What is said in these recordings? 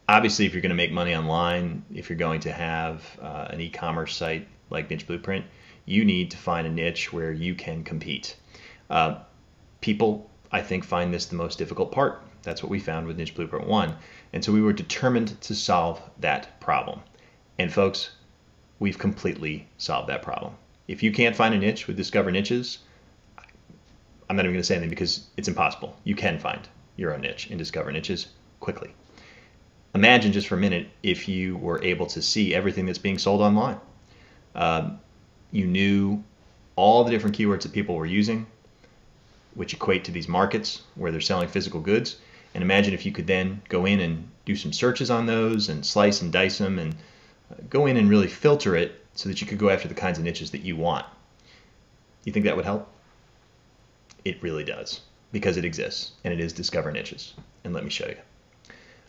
Obviously, if you're going to make money online, if you're going to have an e-commerce site like Niche Blueprint, you need to find a niche where you can compete. People, I think, find this the most difficult part. That's what we found with Niche Blueprint 1. And so we were determined to solve that problem. And folks, we've completely solved that problem. If you can't find a niche with Discover Niches, I'm not even going to say anything because it's impossible. You can find your own niche in Discover Niches quickly. Imagine just for a minute if you were able to see everything that's being sold online. You knew all the different keywords that people were using, which equate to these markets where they're selling physical goods. And imagine if you could then go in and do some searches on those and slice and dice them and go in and really filter it so that you could go after the kinds of niches that you want. You think that would help? It really does, because it exists, and it is Discover Niches. And let me show you.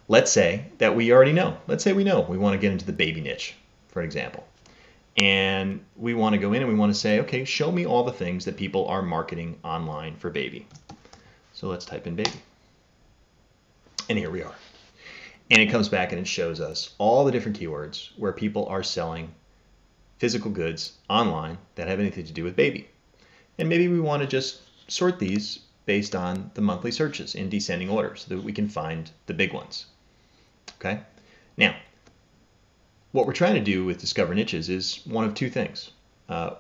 Let's say that we already know. Let's say we know we want to get into the baby niche, for example. And we want to go in and we want to say, okay, show me all the things that people are marketing online for baby. So let's type in baby. And here we are. And it comes back and it shows us all the different keywords where people are selling physical goods online that have anything to do with baby. And maybe we want to just sort these based on the monthly searches in descending order so that we can find the big ones. Okay? Now, what we're trying to do with Discover Niches is one of two things.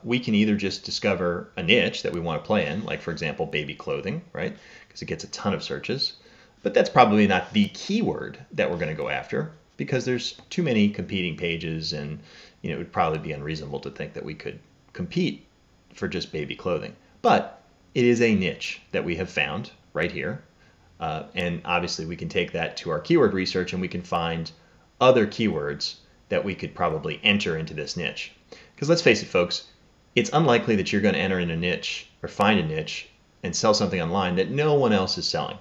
We can either just discover a niche that we want to play in, like for example, baby clothing, right? Because it gets a ton of searches. But that's probably not the keyword that we're going to go after because there's too many competing pages, and it would probably be unreasonable to think that we could compete for just baby clothing. But it is a niche that we have found right here. And obviously we can take that to our keyword research and we can find other keywords that we could probably enter into this niche. Because let's face it, folks, it's unlikely that you're going to enter in a niche or find a niche and sell something online that no one else is selling.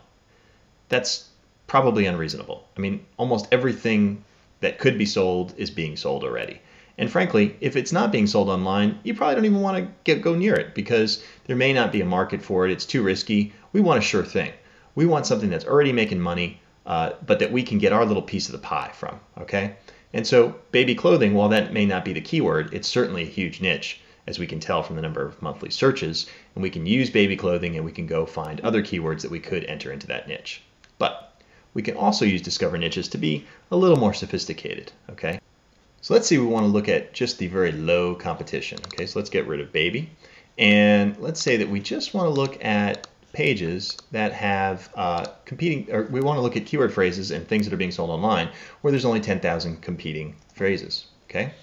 That's probably unreasonable. I mean, almost everything that could be sold is being sold already. And frankly, if it's not being sold online, you probably don't even want to go near it because there may not be a market for it. It's too risky. We want a sure thing. We want something that's already making money, but that we can get our little piece of the pie from, okay? And so baby clothing, while that may not be the keyword, it's certainly a huge niche, as we can tell from the number of monthly searches. And we can use baby clothing and we can go find other keywords that we could enter into that niche. But we can also use Discover Niches to be a little more sophisticated, okay? So let's say we want to look at just the very low competition, okay? So let's get rid of baby. And let's say that we just want to look at pages that have competing, or we want to look at keyword phrases and things that are being sold online where there's only 10,000 competing phrases, okay?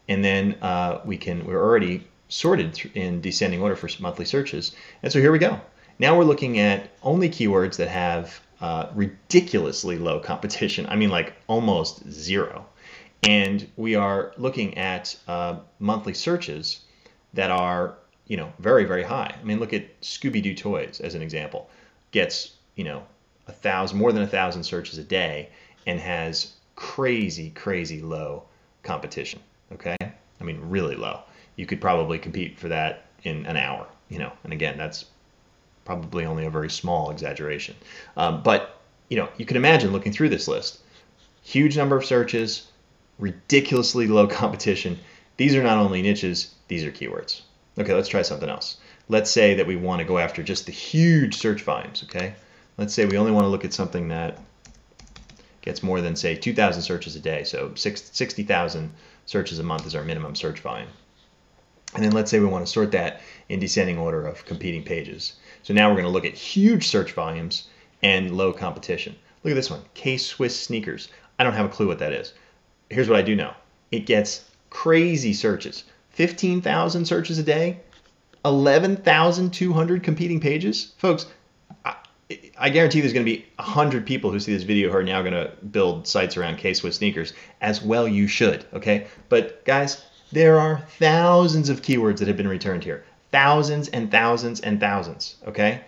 And then we're already sorted in descending order for monthly searches. And so here we go. Now we're looking at only keywords that have ridiculously low competition. I mean, like almost zero. And we are looking at monthly searches that are, very, very high. I mean, look at Scooby-Doo toys as an example. Gets, more than 1,000 searches a day and has crazy, crazy low competition. Okay? I mean, really low. You could probably compete for that in an hour, and again, that's probably only a very small exaggeration. But, you can imagine looking through this list. Huge number of searches, ridiculously low competition. These are not only niches, these are keywords. Okay, let's try something else. Let's say that we want to go after just the huge search volumes, okay? Let's say we only want to look at something that gets more than, say, 2,000 searches a day. So 60,000 searches a month is our minimum search volume. And then let's say we want to sort that in descending order of competing pages. So now we're going to look at huge search volumes and low competition. Look at this one, K-Swiss sneakers. I don't have a clue what that is. Here's what I do know. It gets crazy searches. 15,000 searches a day, 11,200 competing pages. Folks, I guarantee there's going to be 100 people who see this video who are now going to build sites around K-Swiss sneakers. As well you should, okay? But guys, there are thousands of keywords that have been returned here. Thousands and thousands and thousands, okay?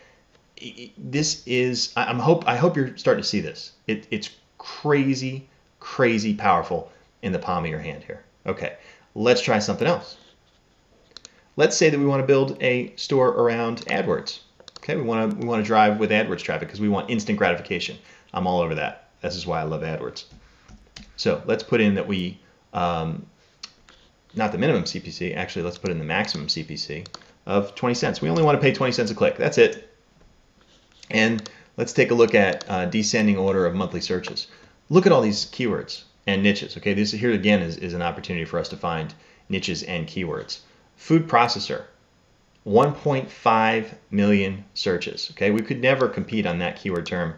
This is, I hope you're starting to see this. It's crazy, crazy powerful in the palm of your hand here. Okay, let's try something else. Let's say that we want to build a store around AdWords. Okay, we want to drive with AdWords traffic because we want instant gratification. I'm all over that. This is why I love AdWords. So let's put in that we, not the minimum CPC, actually let's put in the maximum CPC of 20 cents. We only want to pay 20 cents a click. That's it. And let's take a look at descending order of monthly searches. Look at all these keywords and niches. Okay, this here again is an opportunity for us to find niches and keywords. Food processor, 1.5 million searches. Okay, we could never compete on that keyword term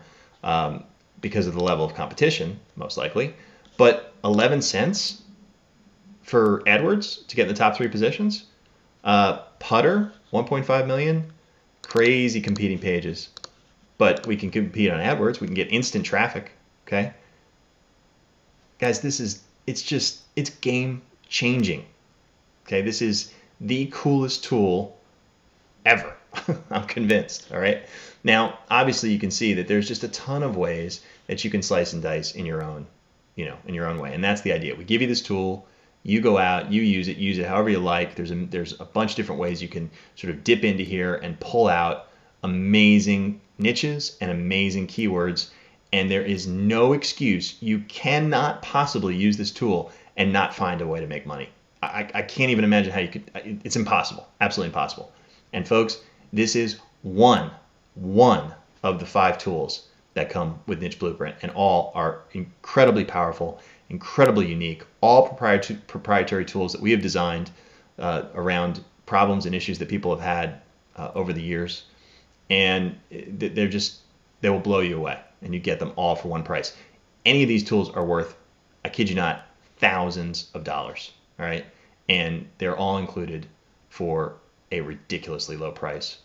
because of the level of competition, most likely. But 11 cents for AdWords to get in the top 3 positions. Putter, 1.5 million. Crazy competing pages. But we can compete on AdWords. We can get instant traffic. Okay, guys, it's game changing. Okay, this is the coolest tool ever. I'm convinced. All right. Now, obviously, you can see that there's just a ton of ways that you can slice and dice in your own, in your own way. And that's the idea. We give you this tool. You go out, you use it however you like. There's a bunch of different ways you can sort of dip into here and pull out amazing niches and amazing keywords. And there is no excuse. You cannot possibly use this tool and not find a way to make money. I can't even imagine how you could. It's impossible. Absolutely impossible. And folks, this is one of the 5 tools that come with Niche Blueprint, and all are incredibly powerful, incredibly unique, all proprietary tools that we have designed around problems and issues that people have had over the years. And they will blow you away, and you get them all for one price. Any of these tools are worth, I kid you not, thousands of dollars. All right, and they're all included for a ridiculously low price.